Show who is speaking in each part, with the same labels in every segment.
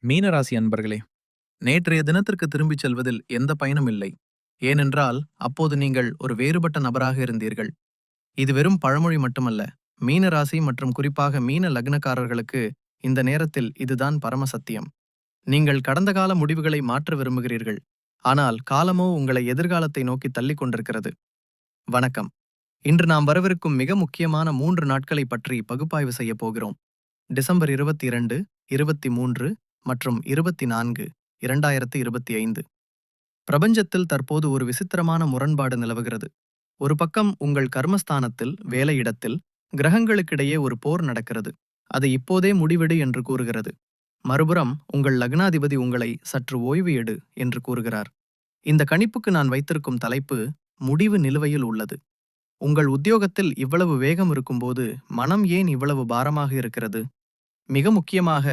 Speaker 1: மீனராசி அன்பர்களே, நேற்றைய தினத்திற்கு திரும்பிச் செல்வதில் எந்த பயனும் இல்லை. ஏனென்றால் அப்போது நீங்கள் ஒரு வேறுபட்ட நபராக இருந்தீர்கள். இது வெறும் பழமொழி மட்டுமல்ல. மீனராசி மற்றும் குறிப்பாக மீன லக்னக்காரர்களுக்கு இந்த நேரத்தில் இதுதான் பரம சத்தியம். நீங்கள் கடந்த கால முடிவுகளை மாற்ற விரும்புகிறீர்கள். ஆனால் காலமோ உங்களை எதிர்காலத்தை நோக்கி தள்ளிக் கொண்டிருக்கிறது. வணக்கம். இன்று நாம் வரவிருக்கும் மிக முக்கியமான 3 நாட்களை பற்றி பகுப்பாய்வு செய்யப் போகிறோம். டிசம்பர் 22, 23 மற்றும் 24, 2025. பிரபஞ்சத்தில் தற்போது ஒரு விசித்திரமான முரண்பாடு நிலவுகிறது. ஒரு பக்கம் உங்கள் கர்மஸ்தானத்தில், வேலையிடத்தில், கிரகங்களுக்கிடையே ஒரு போர் நடக்கிறது. அது இப்போதே முடிவெடு என்று கூறுகிறது. மறுபுறம் உங்கள் லக்னாதிபதி உங்களை சற்று ஓய்வு எடு என்று கூறுகிறார். இந்த கணிப்புக்கு நான் வைத்திருக்கும் தலைப்பு முடிவு நிலுவையில் உள்ளது. உங்கள் உத்தியோகத்தில் இவ்வளவு வேகம் இருக்கும்போது மனம் ஏன் இவ்வளவு பாரமாக இருக்கிறது? மிக முக்கியமாக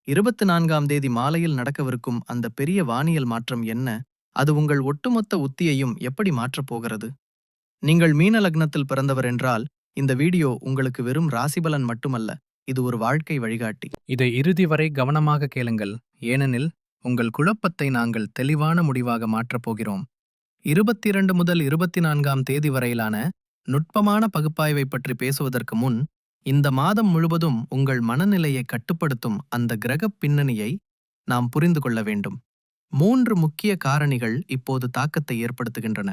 Speaker 1: 24ஆம் தேதி மாலையில் நடக்கவிருக்கும் அந்த பெரிய வானியல் மாற்றம் என்ன? அது உங்கள் ஒட்டுமொத்த உத்தியையும் எப்படி மாற்றப் போகிறது? நீங்கள் மீன லக்னத்தில் பிறந்தவர் என்றால் இந்த வீடியோ உங்களுக்கு வெறும் ராசிபலன் மட்டுமல்ல, இது ஒரு வாழ்க்கை வழிகாட்டி. இதை இறுதி வரை கவனமாக கேளுங்கள், ஏனெனில் உங்கள் குழப்பத்தை நாங்கள் தெளிவான முடிவாக மாற்றப் போகிறோம். 22 முதல் 24ஆம் தேதி வரையிலான நுட்பமான பகுப்பாய்வை பற்றி பேசுவதற்கு முன், இந்த மாதம் முழுவதும் உங்கள் மனநிலையை கட்டுப்படுத்தும் அந்த கிரகப் பின்னணியை நாம் புரிந்து கொள்ள வேண்டும். 3 முக்கிய காரணிகள் இப்போது தாக்கத்தை ஏற்படுத்துகின்றன.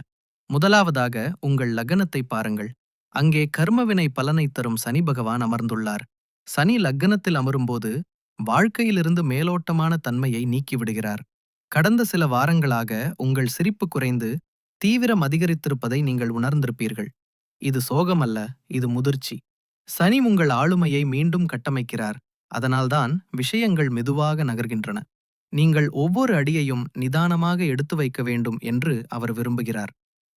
Speaker 1: முதலாவதாக உங்கள் லக்னத்தை பாருங்கள். அங்கே கர்மவினை பலனை தரும் சனி பகவான் அமர்ந்துள்ளார். சனி லக்னத்தில் அமரும்போது வாழ்க்கையிலிருந்து மேலோட்டமான தன்மையை நீக்கிவிடுகிறார். கடந்த சில வாரங்களாக உங்கள் சிரிப்பு குறைந்து தீவிரம் அதிகரித்திருப்பதை நீங்கள் உணர்ந்திருப்பீர்கள். இது சோகமல்ல, இது முதிர்ச்சி. சனி உங்கள் ஆளுமையை மீண்டும் கட்டமைக்கிறார். அதனால்தான் விஷயங்கள் மெதுவாக நகர்கின்றன. நீங்கள் ஒவ்வொரு அடியையும் நிதானமாக எடுத்து வைக்க வேண்டும் என்று அவர் விரும்புகிறார்.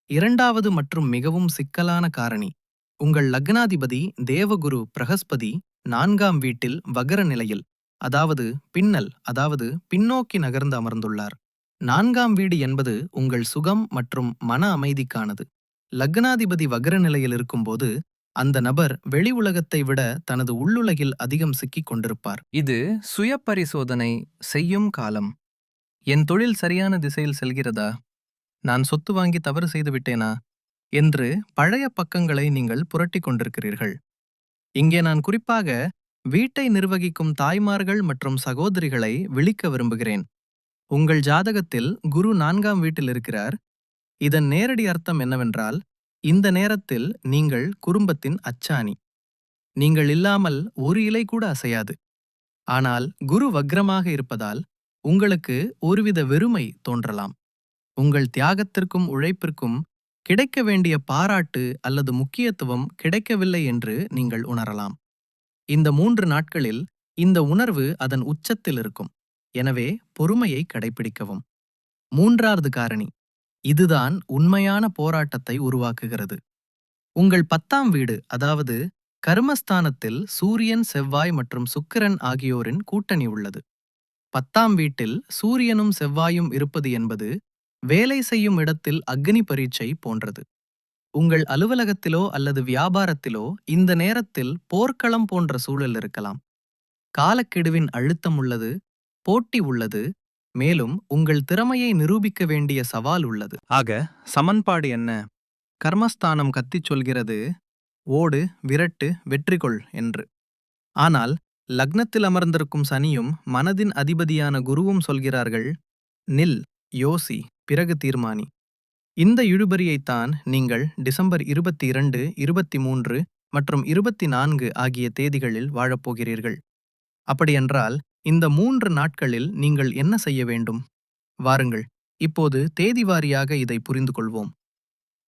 Speaker 1: இரண்டாவது மற்றும் மிகவும் சிக்கலான காரணி, உங்கள் லக்னாதிபதி தேவகுரு பிரகஸ்பதி 4ஆம் வீட்டில் வகர நிலையில், அதாவது பின்னோக்கி நகர்ந்து அமர்ந்துள்ளார். 4ஆம் வீடு என்பது உங்கள் சுகம் மற்றும் மன அமைதிக்கானது. லக்னாதிபதி வகர நிலையில் இருக்கும்போது அந்த நபர் வெளி உலகத்தை விட தனது உள்ளுலகில் அதிகம் சிக்கிக் கொண்டிருப்பார். இது சுய பரிசோதனை செய்யும் காலம். என் தொழில் சரியான திசையில் செல்கிறதா? நான் சொத்து வாங்கி தவறு செய்து விட்டேனா என்று பழைய பக்கங்களை நீங்கள் புரட்டிக் கொண்டிருக்கிறீர்கள். இங்கே நான் குறிப்பாக வீட்டை நிர்வகிக்கும் தாய்மார்கள் மற்றும் சகோதரிகளை விழிக்க விரும்புகிறேன். உங்கள் ஜாதகத்தில் குரு 4ஆம் வீட்டில் இருக்கிறார். இதன் நேரடி அர்த்தம் என்னவென்றால், இந்த நேரத்தில் நீங்கள் குடும்பத்தின் அச்சாணி. நீங்கள் இல்லாமல் ஒரு இலை கூட அசையாது. ஆனால் குரு வக்ரமாக இருப்பதால் உங்களுக்கு ஒருவித வெறுமை தோன்றலாம். உங்கள் தியாகத்திற்கும் உழைப்பிற்கும் கிடைக்க வேண்டிய பாராட்டு அல்லது முக்கியத்துவம் கிடைக்கவில்லை என்று நீங்கள் உணரலாம். இந்த 3 நாட்களில் இந்த உணர்வு அதன் உச்சத்தில் இருக்கும். எனவே பொறுமையை கடைபிடிக்கவும். 3வது காரணி, இதுதான் உண்மையான போராட்டத்தை உருவாக்குகிறது. உங்கள் 10ஆம் வீடு, அதாவது கர்மஸ்தானத்தில் சூரியன், செவ்வாய் மற்றும் சுக்கிரன் ஆகியோரின் கூட்டணி உள்ளது. 10ஆம் வீட்டில் சூரியனும் செவ்வாயும் இருப்பது என்பது வேலை செய்யும் இடத்தில் அக்னி பரீட்சை போன்றது. உங்கள் அலுவலகத்திலோ அல்லது வியாபாரத்திலோ இந்த நேரத்தில் போர்க்களம் போன்ற சூழல் இருக்கலாம். காலக்கெடுவின் அழுத்தம் உள்ளது, போட்டி உள்ளது, மேலும் உங்கள் திறமையை நிரூபிக்க வேண்டிய சவால் உள்ளது. ஆக சமன்பாடு என்ன? கர்மஸ்தானம் கத்திச் சொல்கிறது, ஓடு, விரட்டு, வெற்றி கொள் என்று. ஆனால் லக்னத்தில் அமர்ந்திருக்கும் சனியும் மனதின் அதிபதியான குருவும் சொல்கிறார்கள், நில், யோசி, பிறகு தீர்மானி. இந்த இழுபறியைத்தான் நீங்கள் டிசம்பர் 22, 23 மற்றும் 24 ஆகிய தேதிகளில் வாழப்போகிறீர்கள். அப்படியென்றால் இந்த 3 நாட்களில் நீங்கள் என்ன செய்ய வேண்டும்? வாருங்கள், இப்போது தேதிவாரியாக இதை புரிந்து கொள்வோம்.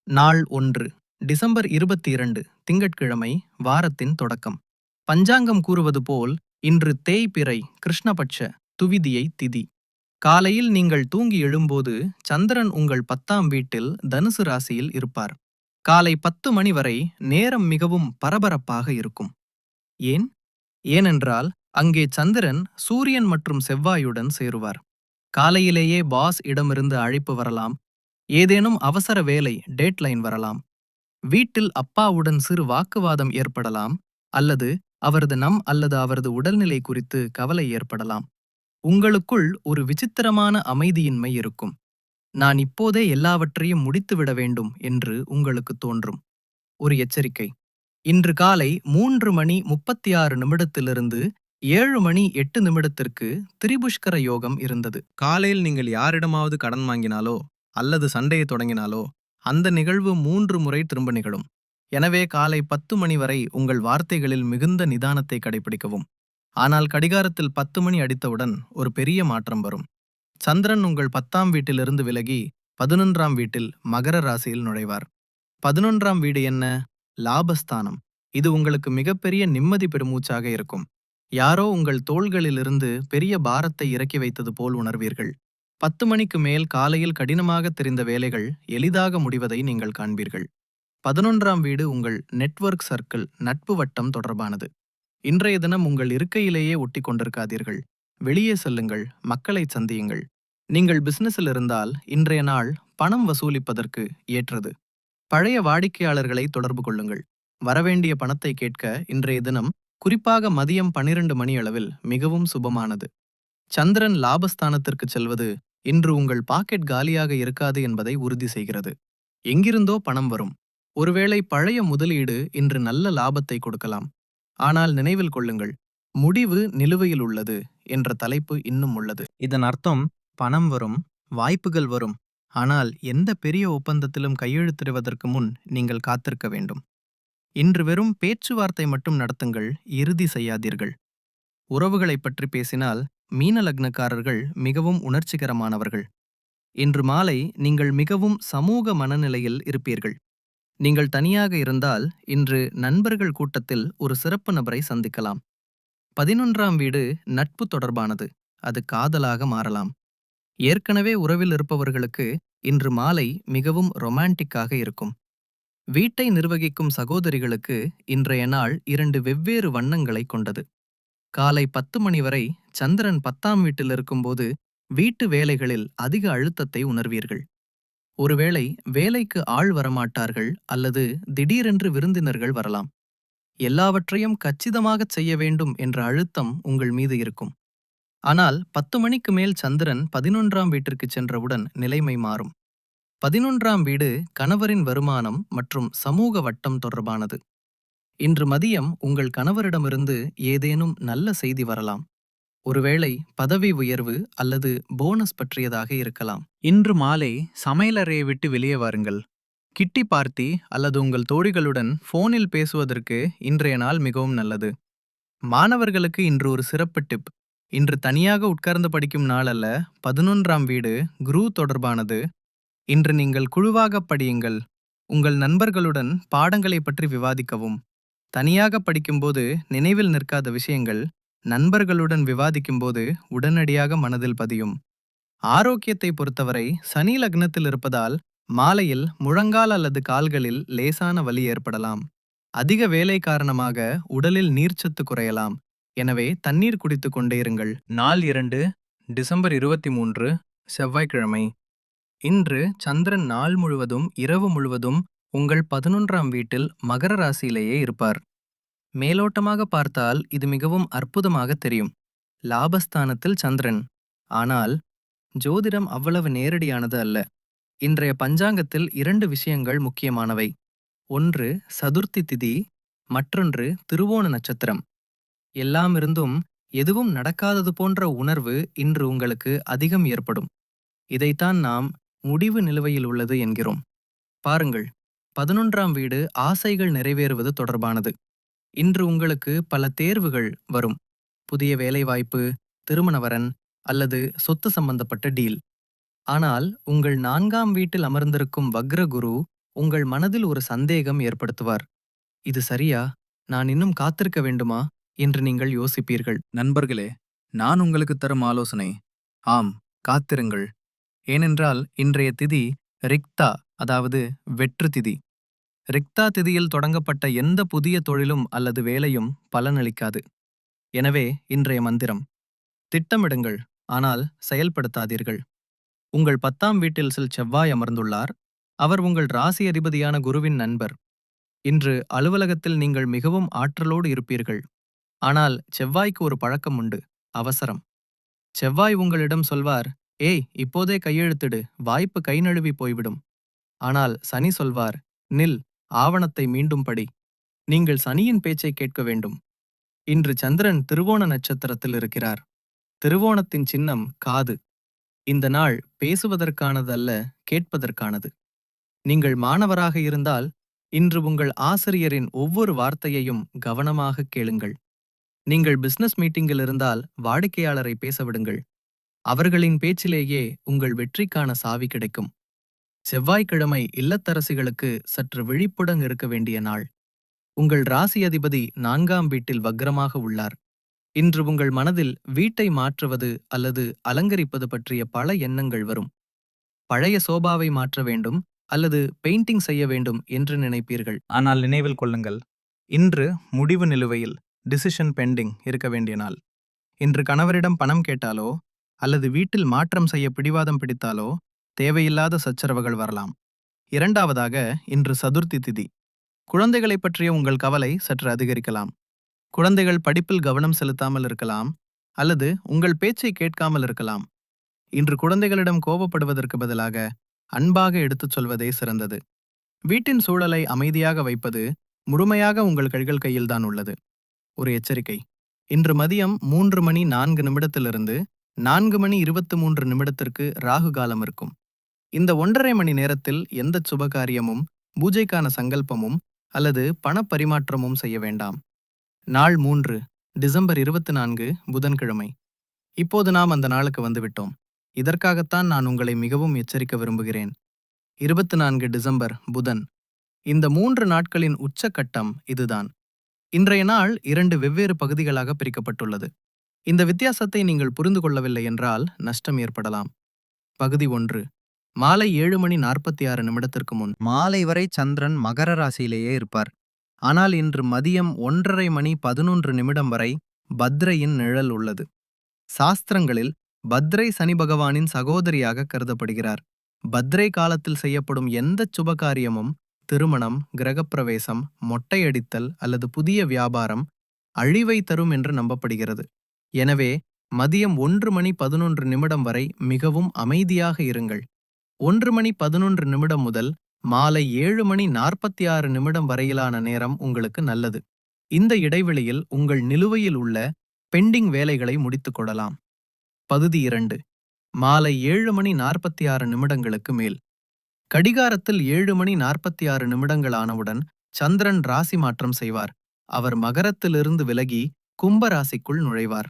Speaker 1: நாள் 1, டிசம்பர் 22, திங்கட்கிழமை, வாரத்தின் தொடக்கம். பஞ்சாங்கம் கூறுவது போல் இன்று தேய்பிறை கிருஷ்ணபட்ச துவிதியை திதி. காலையில் நீங்கள் தூங்கி எழும்போது சந்திரன் உங்கள் 10ஆம் வீட்டில் தனுசு ராசியில் இருப்பார். காலை 10 மணி வரை நேரம் மிகவும் பரபரப்பாக இருக்கும். ஏன்? ஏனென்றால் அங்கே சந்திரன் சூரியன் மற்றும் செவ்வாயுடன் சேருவார். காலையிலேயே பாஸ் இடமிருந்து அழைப்பு வரலாம். ஏதேனும் அவசர வேலை டேட்லைன் வரலாம். வீட்டில் அப்பாவுடன் சிறு வாக்குவாதம் ஏற்படலாம். அல்லது அவரது அவரது உடல்நிலை குறித்து கவலை ஏற்படலாம். உங்களுக்குள் ஒரு விசித்திரமான அமைதியின்மை இருக்கும். நான் இப்போதே எல்லாவற்றையும் முடித்துவிட வேண்டும் என்று உங்களுக்கு தோன்றும். ஒரு எச்சரிக்கை. இன்று காலை 3:36 7:08 திரிபுஷ்கர யோகம் இருந்தது. காலையில் நீங்கள் யாரிடமாவது கடன் வாங்கினாலோ அல்லது சண்டையை தொடங்கினாலோ அந்த நிகழ்வு 3 முறை திரும்ப நிகழும். எனவே காலை 10 மணி வரை உங்கள் வார்த்தைகளில் மிகுந்த நிதானத்தை கடைபிடிக்கவும். ஆனால் கடிகாரத்தில் 10 மணி அடித்தவுடன் ஒரு பெரிய மாற்றம் வரும். சந்திரன் உங்கள் 10ஆம் வீட்டிலிருந்து விலகி 11ஆம் வீட்டில் மகர ராசியில் நுழைவார். 11ஆம் வீடு என்ன? லாபஸ்தானம். இது உங்களுக்கு மிகப்பெரிய நிம்மதி பெருமூச்சாக இருக்கும். யாரோ உங்கள் தோள்களிலிருந்து பெரிய பாரத்தை இறக்கி வைத்தது போல் உணர்வீர்கள். 10 மணிக்கு மேல் காலையில் கடினமாக தெரிந்த வேலைகள் எளிதாக முடிவதை நீங்கள் காண்பீர்கள். 11ஆம் வீடு உங்கள் நெட்வொர்க் சர்க்கிள், நட்பு வட்டம் தொடர்பானது. இன்றைய தினம் உங்கள் இருக்கையிலேயே ஒட்டி கொண்டிருக்காதீர்கள். வெளியே செல்லுங்கள், மக்களை சந்தியுங்கள். நீங்கள் பிசினஸில் இருந்தால் இன்றைய நாள் பணம் வசூலிப்பதற்கு ஏற்றது. பழைய வாடிக்கையாளர்களை தொடர்பு கொள்ளுங்கள். வரவேண்டிய பணத்தை கேட்க இன்றைய தினம், குறிப்பாக மதியம் 12 மணி அளவில் மிகவும் சுபமானது. சந்திரன் லாபஸ்தானத்திற்கு செல்வது இன்று உங்கள் பாக்கெட் காலியாக இருக்காது என்பதை உறுதி செய்கிறது. எங்கிருந்தோ பணம் வரும். ஒருவேளை பழைய முதலீடு இன்று நல்ல லாபத்தை கொடுக்கலாம். ஆனால் நினைவில் கொள்ளுங்கள், முடிவு நிலுவையில் உள்ளது என்ற தலைப்பு இன்னும் உள்ளது. இதன் அர்த்தம் பணம் வரும், வாய்ப்புகள் வரும். ஆனால் எந்த பெரிய ஒப்பந்தத்திலும் கையெழுத்திடுவதற்கு முன் நீங்கள் காத்திருக்க வேண்டும். இன்று வெறும் பேச்சுவார்த்தை மட்டும் நடத்துங்கள், இறுதி செய்யாதீர்கள். உறவுகளைப் பற்றி பேசினால் மீன லக்னக்காரர்கள் மிகவும் உணர்ச்சிகரமானவர்கள். இன்று மாலை நீங்கள் மிகவும் சமூக மனநிலையில் இருப்பீர்கள். நீங்கள் தனியாக இருந்தால் இன்று நண்பர்கள் கூட்டத்தில் ஒரு சிறப்பு நபரை சந்திக்கலாம். 11ஆம் வீடு நட்பு தொடர்பானது. அது காதலாக மாறலாம். ஏற்கனவே உறவில் இருப்பவர்களுக்கு இன்று மாலை மிகவும் ரொமான்டிக்காக இருக்கும். வீட்டை நிர்வகிக்கும் சகோதரிகளுக்கு இன்றைய நாள் 2 வெவ்வேறு வண்ணங்களை கொண்டது. காலை 10 மணி வரை சந்திரன் 10ஆம் வீட்டில் இருக்கும்போது வீட்டு வேலைகளில் அதிக அழுத்தத்தை உணர்வீர்கள். ஒருவேளை வேலைக்கு ஆள் வரமாட்டார்கள் அல்லது திடீரென்று விருந்தினர்கள் வரலாம். எல்லாவற்றையும் கச்சிதமாகச் செய்ய வேண்டும் என்ற அழுத்தம் உங்கள் மீது இருக்கும். ஆனால் 10 மணிக்கு மேல் சந்திரன் 11ஆம் வீட்டிற்கு சென்றவுடன் நிலைமை மாறும். 11ஆம் வீடு கணவரின் வருமானம் மற்றும் சமூக வட்டம் தொடர்பானது. இன்று மதியம் உங்கள் கணவரிடமிருந்து ஏதேனும் நல்ல செய்தி வரலாம். ஒருவேளை பதவி உயர்வு அல்லது போனஸ் பற்றியதாக இருக்கலாம். இன்று மாலை சமையலறையை விட்டு வெளியே வாருங்கள். கிட்டி பார்ட்டி அல்லது உங்கள் தோழிகளுடன் போனில் பேசுவதற்கு இன்றைய நாள் மிகவும் நல்லது. மாணவர்களுக்கு இன்று ஒரு சிறப்பு டிப். இன்று தனியாக உட்கார்ந்து படிக்கும் நாள் அல்ல. 11ஆம் வீடு குரு தொடர்பானது. இன்று நீங்கள் குழுவாக படியுங்கள். உங்கள் நண்பர்களுடன் பாடங்களை பற்றி விவாதிக்கவும். தனியாக படிக்கும்போது நினைவில் நிற்காத விஷயங்கள் நண்பர்களுடன் விவாதிக்கும்போது உடனடியாக மனதில் பதியும். ஆரோக்கியத்தை பொறுத்தவரை சனி லக்னத்தில் இருப்பதால் மாலையில் முழங்கால் அல்லது கால்களில் லேசான வலி ஏற்படலாம். அதிக வேலை காரணமாக உடலில் நீர்ச்சத்து குறையலாம். எனவே தண்ணீர் குடித்துக் கொண்டே இருங்கள். நாள் 2 டிசம்பர் 23 செவ்வாய்க்கிழமை. இன்று சந்திரன் நாள் முழுவதும் இரவு முழுவதும் உங்கள் 11ஆம் வீட்டில் மகர ராசியிலேயே இருப்பார். மேலோட்டமாக பார்த்தால் இது மிகவும் அற்புதமாக தெரியும். லாபஸ்தானத்தில் சந்திரன். ஆனால் ஜோதிடம் அவ்வளவு நேரடியானது அல்ல. இன்றைய பஞ்சாங்கத்தில் 2 விஷயங்கள் முக்கியமானவை. ஒன்று சதுர்த்தி திதி, மற்றொன்று திருவோண நட்சத்திரம். எல்லாமிருந்தும் எதுவும் நடக்காதது போன்ற உணர்வு இன்று உங்களுக்கு அதிகம் ஏற்படும். இதைத்தான் நாம் முடிவு நிலுவையில் உள்ளது என்கிறோம். பாருங்கள், 11ஆம் வீடு ஆசைகள் நிறைவேறுவது தொடர்பானது. இன்று உங்களுக்கு பல தேர்வுகள் வரும். புதிய வேலைவாய்ப்பு, திருமணவரன் அல்லது சொத்து சம்பந்தப்பட்ட டீல். ஆனால் உங்கள் 4ஆம் வீட்டில் அமர்ந்திருக்கும் வக்ரகுரு உங்கள் மனதில் ஒரு சந்தேகம் ஏற்படுத்துவார். இது சரியா? நான் இன்னும் காத்திருக்க வேண்டுமா என்று நீங்கள் யோசிப்பீர்கள். நண்பர்களே, நான் உங்களுக்கு தரும் ஆலோசனை, ஆம், காத்திருங்கள். ஏனென்றால் இன்றைய திதி ரிக்தா, அதாவது வெற்று திதி. ரிக்தா திதியில் தொடங்கப்பட்ட எந்த புதிய தொழிலும் அல்லது வேலையும் பலனளிக்காது. எனவே இன்றைய மந்திரம், திட்டமிடுங்கள், ஆனால் செயல்படுத்தாதீர்கள். உங்கள் 10ஆம் வீட்டில் செவ்வாய் அமர்ந்துள்ளார். அவர் உங்கள் ராசி அதிபதியான குருவின் நண்பர். இன்று அலுவலகத்தில் நீங்கள் மிகவும் ஆற்றலோடு இருப்பீர்கள். ஆனால் செவ்வாய்க்கு ஒரு பழக்கம் உண்டு, அவசரம். செவ்வாய் உங்களிடம் சொல்வார், ஏய் இப்போதே கையெழுத்திடு, வாய்ப்பு கை நழுவி போய்விடும். ஆனால் சனி சொல்வார், நில், ஆவணத்தை மீண்டும் படி. நீங்கள் சனியின் பேச்சை கேட்க வேண்டும். இன்று சந்திரன் திருவோண நட்சத்திரத்தில் இருக்கிறார். திருவோணத்தின் சின்னம் காது. இந்த நாள் பேசுவதற்கானது அல்ல, கேட்பதற்கானது. நீங்கள் மாணவராக இருந்தால் இன்று உங்கள் ஆசிரியரின் ஒவ்வொரு வார்த்தையையும் கவனமாக கேளுங்கள். நீங்கள் பிசினஸ் மீட்டிங்கில் இருந்தால் வாடிக்கையாளரை பேச விடுங்கள். அவர்களின் பேச்சிலேயே உங்கள் வெற்றிக்கான சாவி கிடைக்கும். செவ்வாய்க்கிழமை இல்லத்தரசிகளுக்கு சற்று விழிப்புடன் இருக்க வேண்டிய நாள். உங்கள் ராசி அதிபதி 4ஆம் வீட்டில் வக்ரமாக உள்ளார். இன்று உங்கள் மனதில் வீட்டை மாற்றுவது அல்லது அலங்கரிப்பது பற்றிய பல எண்ணங்கள் வரும். பழைய சோபாவை மாற்ற வேண்டும் அல்லது பெயிண்டிங் செய்ய வேண்டும் என்று நினைப்பீர்கள்.
Speaker 2: ஆனால் நினைவில் கொள்ளுங்கள், இன்று முடிவு நிலுவையில் டிசிஷன் பெண்டிங் இருக்க வேண்டிய நாள்.
Speaker 1: இன்று கணவரிடம் பணம் கேட்டாலோ அல்லது வீட்டில் மாற்றம் செய்ய பிடிவாதம் பிடித்தாலோ தேவையில்லாத சச்சரவுகள் வரலாம். இரண்டாவதாக, இன்று சதுர்த்தி திதி. குழந்தைகளைப் பற்றிய உங்கள் கவலை சற்று அதிகரிக்கலாம். குழந்தைகள் படிப்பில் கவனம் செலுத்தாமல் இருக்கலாம் அல்லது உங்கள் பேச்சை கேட்காமல் இருக்கலாம். இன்று குழந்தைகளிடம் கோபப்படுவதற்கு பதிலாக அன்பாக எடுத்துச் சொல்வதே சிறந்தது. வீட்டின் சூழலை அமைதியாக வைப்பது முழுமையாக உங்கள் கையில்தான் உள்ளது. ஒரு எச்சரிக்கை: இன்று மதியம் 3:04 4:23 ராகு காலம் இருக்கும். இந்த 1½ மணி நேரத்தில் எந்த சுபகாரியமும், பூஜைக்கான சங்கல்பமும் அல்லது பணப்பரிமாற்றமும் செய்ய வேண்டாம். நாள் 3 டிசம்பர் 24 புதன்கிழமை. இப்போது நாம் அந்த நாளுக்கு வந்துவிட்டோம். இதற்காகத்தான் நான் உங்களை மிகவும் எச்சரிக்க விரும்புகிறேன். 24 டிசம்பர் புதன். இந்த 3 நாட்களின் உச்சக்கட்டம் இதுதான். இன்றைய நாள் 2 வெவ்வேறு பகுதிகளாக பிரிக்கப்பட்டுள்ளது. இந்த வித்தியாசத்தை நீங்கள் புரிந்து கொள்ளவில்லை என்றால் நஷ்டம் ஏற்படலாம். பகுதி 1 மாலை 7:46 முன்.
Speaker 2: மாலை வரை சந்திரன் மகர ராசியிலேயே இருப்பார். ஆனால் இன்று மதியம் 1:11 வரை பத்ரையின் நிழல் உள்ளது. சாஸ்திரங்களில் பத்ரை சனி பகவானின் சகோதரியாக கருதப்படுகிறார். பத்ரை காலத்தில் செய்யப்படும் எந்த சுபகாரியமும், திருமணம், கிரகப்பிரவேசம், மொட்டையடித்தல் அல்லது புதிய வியாபாரம் அழிவை தரும் என்று நம்பப்படுகிறது. எனவே மதியம் 1:11 வரை மிகவும் அமைதியாக இருங்கள். 1:11 முதல் மாலை 7:46 வரையிலான நேரம் உங்களுக்கு நல்லது. இந்த இடைவெளியில் உங்கள் நிலுவையில் உள்ள பெண்டிங் வேலைகளை முடித்துக் கொள்ளலாம். பகுதி 2 மாலை 7:46 மேல். கடிகாரத்தில் 7:46 ஆனவுடன் சந்திரன் ராசி மாற்றம் செய்வார். அவர் மகரத்திலிருந்து விலகி கும்பராசிக்குள் நுழைவார்.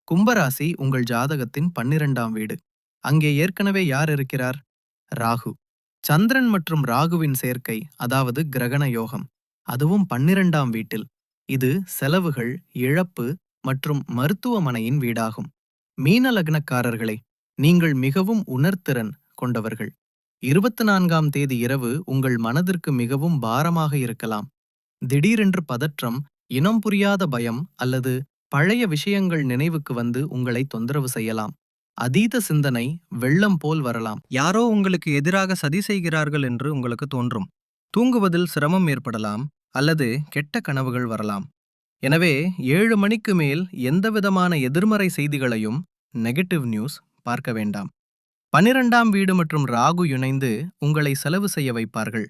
Speaker 2: கும்பராசி உங்கள் ஜாதகத்தின் 12ஆம் வீடு. அங்கே ஏற்கனவே யார் இருக்கிறார்? ராகு. சந்திரன் மற்றும் ராகுவின் சேர்க்கை, அதாவது கிரகண யோகம், அதுவும் 12ஆம் வீட்டில். இது செலவுகள், இழப்பு மற்றும் மருத்துவமனையின் வீடாகும். மீன லக்னக்காரர்களே, நீங்கள் மிகவும் உணர்திறன் கொண்டவர்கள். 24ஆம் தேதி இரவு உங்கள் மனதிற்கு மிகவும் பாரமாக இருக்கலாம். திடீரென்று பதற்றம், இனம் புரியாத பயம் அல்லது பழைய விஷயங்கள் நினைவுக்கு வந்து உங்களை தொந்தரவு செய்யலாம். அதீத சிந்தனை வெள்ளம் போல் வரலாம். யாரோ உங்களுக்கு எதிராக சதி செய்கிறார்கள் என்று உங்களுக்கு தோன்றும். தூங்குவதில் சிரமம் ஏற்படலாம் அல்லது கெட்ட கனவுகள் வரலாம். எனவே 7 மணிக்கு மேல் எந்தவிதமான எதிர்மறை செய்திகளையும், நெகட்டிவ் நியூஸ், பார்க்க வேண்டாம். 12ஆம் வீடு மற்றும் ராகு இணைந்து உங்களை செலவு செய்ய வைப்பார்கள்.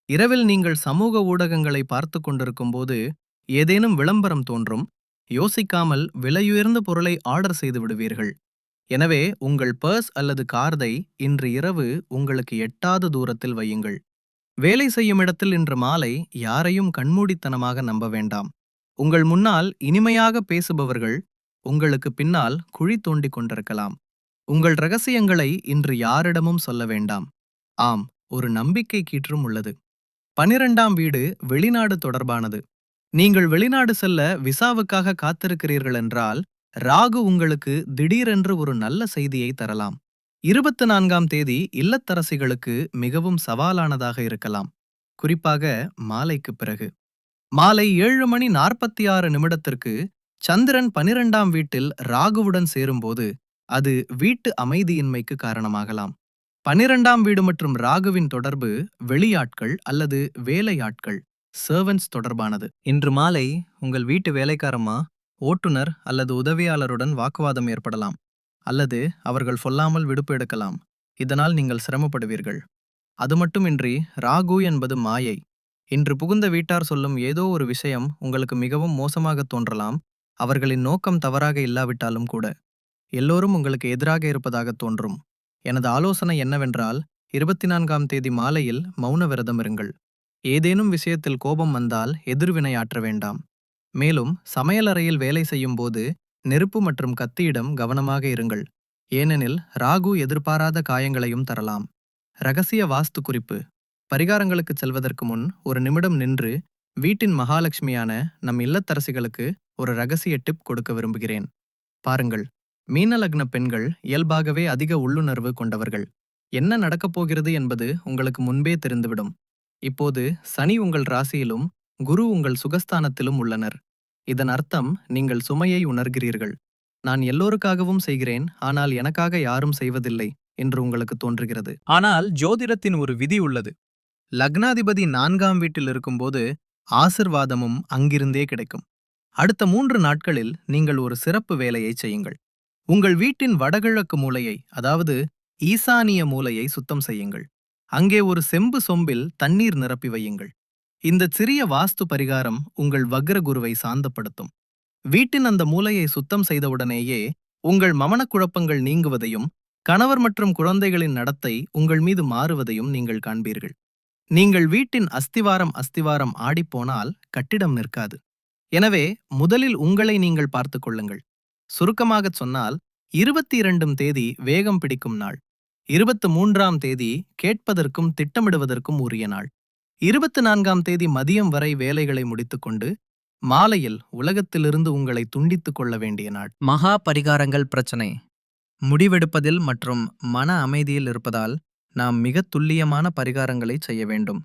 Speaker 2: இரவில் நீங்கள் சமூக ஊடகங்களை பார்த்து கொண்டிருக்கும் போது ஏதேனும் விளம்பரம் தோன்றும். யோசிக்காமல் விலையுயர்ந்த பொருளை ஆர்டர் செய்து விடுவீர்கள். எனவே உங்கள் பர்ஸ் அல்லது கார்டை இன்று இரவு உங்களுக்கு எட்டாத தூரத்தில் வையுங்கள். வேலை செய்யும் இடத்தில் இன்று மாலை யாரையும் கண்மூடித்தனமாக நம்ப வேண்டாம். உங்கள் முன்னால் இனிமையாக பேசுபவர்கள் உங்களுக்கு பின்னால் குழி தோண்டிக் கொண்டிருக்கலாம். உங்கள் ரகசியங்களை இன்று யாரிடமும் சொல்ல வேண்டாம். ஆம், ஒரு நம்பிக்கை கீற்றும் உள்ளது. 12ஆம் வீடு வெளிநாடு தொடர்பானது. நீங்கள் வெளிநாடு செல்ல விசாவுக்காக காத்திருக்கிறீர்கள் என்றால் ராகு உங்களுக்கு திடீரென்று ஒரு நல்ல செய்தியை தரலாம். 24ஆம் தேதி இல்லத்தரசிகளுக்கு மிகவும் சவாலானதாக இருக்கலாம், குறிப்பாக மாலைக்கு பிறகு. மாலை 7:46 சந்திரன் 12ஆம் வீட்டில் ராகுவுடன் சேரும்போது அது வீட்டு அமைதியின்மைக்கு காரணமாகலாம். 12ஆம் வீடு மற்றும் ராகுவின் தொடர்பு வெளியாட்கள் அல்லது வேலையாட்கள், சர்வன்ட்ஸ் தொடர்பானது. இன்று மாலை உங்கள் வீட்டு வேலைக்காரம்மா, ஓட்டுநர் அல்லது உதவியாளருடன் வாக்குவாதம் ஏற்படலாம்.
Speaker 1: அல்லது அவர்கள் சொல்லாமல் விடுப்பு எடுக்கலாம். இதனால் நீங்கள் சிரமப்படுவீர்கள். அது மட்டுமின்றி ராகு என்பது மாயை. இன்று புகுந்த வீட்டார் சொல்லும் ஏதோ ஒரு விஷயம் உங்களுக்கு மிகவும் மோசமாக தோன்றலாம். அவர்களின் நோக்கம் தவறாக இல்லாவிட்டாலும் கூட எல்லோரும் உங்களுக்கு எதிராக இருப்பதாக தோன்றும். எனது ஆலோசனை என்னவென்றால் 24ஆம் தேதி மாலையில் மௌன விரதம் இருங்கள். ஏதேனும் விஷயத்தில் கோபம் வந்தால் எதிர்வினையாற்ற வேண்டாம். மேலும் சமையலறையில் வேலை செய்யும் போது நெருப்பு மற்றும் கத்தியிடம் கவனமாக இருங்கள். ஏனெனில் ராகு எதிர்பாராத காயங்களையும் தரலாம். ரகசிய வாஸ்து குறிப்பு: பரிகாரங்களுக்கு செல்வதற்கு முன் ஒரு நிமிடம் நின்று வீட்டின் மகாலட்சுமியான நம் இல்லத்தரசிகளுக்கு ஒரு ரகசிய டிப் கொடுக்க விரும்புகிறேன். பாருங்கள், மீனலக்ன பெண்கள் இயல்பாகவே அதிக உள்ளுணர்வு கொண்டவர்கள். என்ன நடக்கப் போகிறது என்பது உங்களுக்கு முன்பே தெரிந்துவிடும். இப்போது சனி உங்கள் ராசியிலும் குரு உங்கள் சுகஸ்தானத்திலும் உள்ளனர். இதன் அர்த்தம் நீங்கள் சுமையை உணர்கிறீர்கள். நான் எல்லோருக்காகவும் செய்கிறேன், ஆனால் எனக்காக யாரும் செய்வதில்லை என்று உங்களுக்கு தோன்றுகிறது.
Speaker 2: ஆனால் ஜோதிடத்தின் ஒரு விதி உள்ளது. லக்னாதிபதி 4ஆம் வீட்டில் இருக்கும்போது ஆசிர்வாதமும் அங்கிருந்தே கிடைக்கும். அடுத்த 3 நாட்களில் நீங்கள் ஒரு சிறப்பு வேலையை செய்யுங்கள். உங்கள் வீட்டின் வடகிழக்கு மூலையை, அதாவது ஈசானிய மூலையை சுத்தம் செய்யுங்கள். அங்கே ஒரு செம்பு சொம்பில் தண்ணீர் நிரப்பி வையுங்கள். இந்த சிறிய வாஸ்து பரிகாரம் உங்கள் வக்ர குருவை சாந்தப்படுத்தும். வீட்டின் அந்த மூலையை சுத்தம் செய்தவுடனேயே உங்கள் மமனக்குழப்பங்கள் நீங்குவதையும் கணவர் மற்றும் குழந்தைகளின் நடத்தை உங்கள் மீது மாறுவதையும் நீங்கள் காண்பீர்கள். நீங்கள் வீட்டின் அஸ்திவாரம் ஆடிப்போனால் கட்டிடம் நிற்காது. எனவே முதலில் உங்களை நீங்கள் பார்த்துக் கொள்ளுங்கள். சுருக்கமாகச் சொன்னால் 22ஆம் தேதி வேகம் பிடிக்கும் நாள். 23ஆம் தேதி கேட்பதற்கும் திட்டமிடுவதற்கும் உரிய நாள். 24ஆம் தேதி மதியம் வரை வேலைகளை முடித்துக்கொண்டு மாலையில் உலகத்திலிருந்து உங்களை துண்டித்துக் கொள்ள வேண்டிய நாள்.
Speaker 1: மகா பரிகாரங்கள் பிரச்சனை: முடிவெடுப்பதில் மற்றும் மன அமைதியில் இருப்பதால் நாம் மிக துல்லியமான பரிகாரங்களை செய்ய வேண்டும்.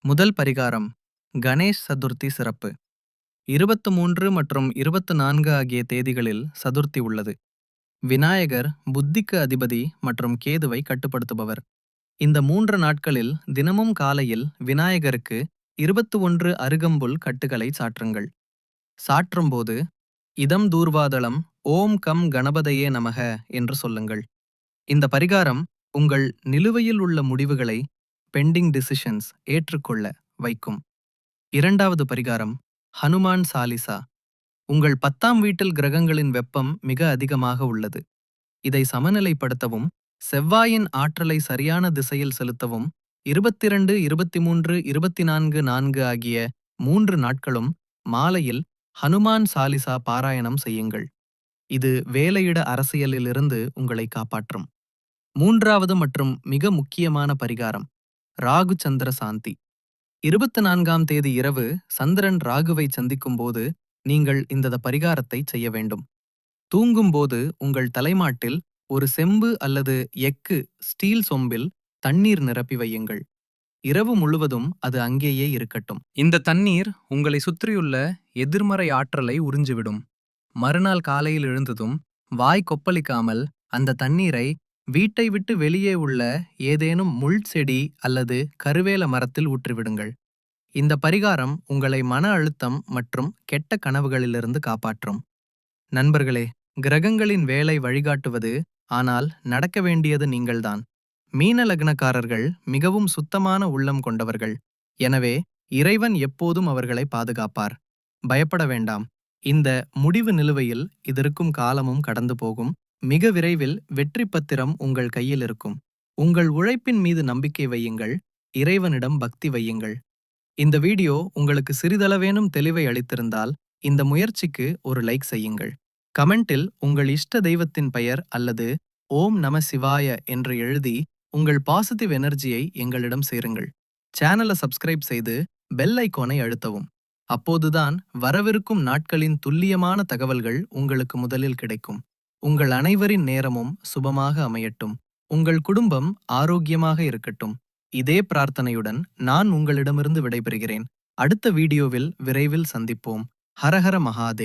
Speaker 1: முதல் பரிகாரம்: கணேஷ் சதுர்த்தி சிறப்பு. 23 மற்றும் 24 ஆகிய தேதிகளில் சதுர்த்தி உள்ளது. விநாயகர் புத்திக்கு அதிபதி மற்றும் கேதுவை கட்டுப்படுத்துபவர். இந்த 3 நாட்களில் தினமும் காலையில் விநாயகருக்கு 21 அருகம்புல் கட்டுகளை சாற்றுங்கள். சாற்றும்போது இதம் தூர்வாதளம் ஓம் கம் கணபதையே நமக என்று சொல்லுங்கள். இந்த பரிகாரம் உங்கள் நிலுவையில் உள்ள முடிவுகளை பெண்டிங் டிசிஷன்ஸ் ஏற்றுக்கொள்ள வைக்கும். இரண்டாவது பரிகாரம்: ஹனுமான் சாலிசா. உங்கள் 10ஆம் வீட்டில் கிரகங்களின் வெப்பம் மிக அதிகமாக உள்ளது. இதை சமநிலைப்படுத்தவும் செவ்வாயின் ஆற்றலை சரியான திசையில் செலுத்தவும் 22, 23, 24, 4 ஆகிய 3 நாட்களும் மாலையில் ஹனுமான் சாலிசா பாராயணம் செய்யுங்கள். இது வேலையிட அரசியலிலிருந்து உங்களை காப்பாற்றும். மூன்றாவது மற்றும் மிக முக்கியமான பரிகாரம்: ராகு சந்திர சாந்தி. 24ஆம் தேதி இரவு சந்திரன் ராகுவை சந்திக்கும்போது நீங்கள் இந்த பரிகாரத்தை செய்ய வேண்டும். தூங்கும்போது உங்கள் தலைமாட்டில் ஒரு செம்பு அல்லது எக்கு ஸ்டீல் சொம்பில் தண்ணீர் நிரப்பி வையுங்கள். இரவு முழுவதும் அது அங்கேயே இருக்கட்டும். இந்த தண்ணீர் உங்களை சுற்றியுள்ள எதிர்மறை ஆற்றலை உறிஞ்சிவிடும். மறுநாள் காலையில் எழுந்ததும் வாய் கொப்பளிக்காமல் அந்த தண்ணீரை வீட்டை விட்டு வெளியே உள்ள ஏதேனும் முள் செடி அல்லது கருவேல மரத்தில் ஊற்றிவிடுங்கள். இந்த பரிகாரம் உங்களை மன அழுத்தம் மற்றும் கெட்ட கனவுகளிலிருந்து காப்பாற்றும். நண்பர்களே, கிரகங்களின் வேலை வழிகாட்டுவது, ஆனால் நடக்க வேண்டியது நீங்கள்தான். மீன லக்னக்காரர்கள் மிகவும் சுத்தமான உள்ளம் கொண்டவர்கள். எனவே இறைவன் எப்போதும் அவர்களை பாதுகாப்பார். பயப்பட வேண்டாம். இந்த முடிவு நிலுவையில் இதற்கும் காலமும் கடந்து போகும். மிக விரைவில் வெற்றி பத்திரம் உங்கள் கையில் இருக்கும். உங்கள் உழைப்பின் மீது நம்பிக்கை வையுங்கள். இறைவனிடம் பக்தி வையுங்கள். இந்த வீடியோ உங்களுக்கு சிறிதளவேனும் தெளிவை அளித்திருந்தால் இந்த முயற்சிக்கு ஒரு லைக் செய்யுங்கள். கமெண்டில் உங்கள் இஷ்ட தெய்வத்தின் பெயர் அல்லது ஓம் நம சிவாய என்று எழுதி உங்கள் பாசிட்டிவ் எனர்ஜியை எங்களிடம் சேருங்கள். சேனலை சப்ஸ்கிரைப் செய்து பெல் ஐகானை அழுத்தவும். அப்போதுதான் வரவிருக்கும் நாட்களின் துல்லியமான தகவல்கள் உங்களுக்கு முதலில் கிடைக்கும். உங்கள் அனைவரின் நேரமும் சுபமாக அமையட்டும். உங்கள் குடும்பம் ஆரோக்கியமாக இருக்கட்டும். இதே பிரார்த்தனையுடன் நான் உங்களிடமிருந்து விடைபெறுகிறேன். அடுத்த வீடியோவில் விரைவில் சந்திப்போம். ஹரஹர மகாதேவ்.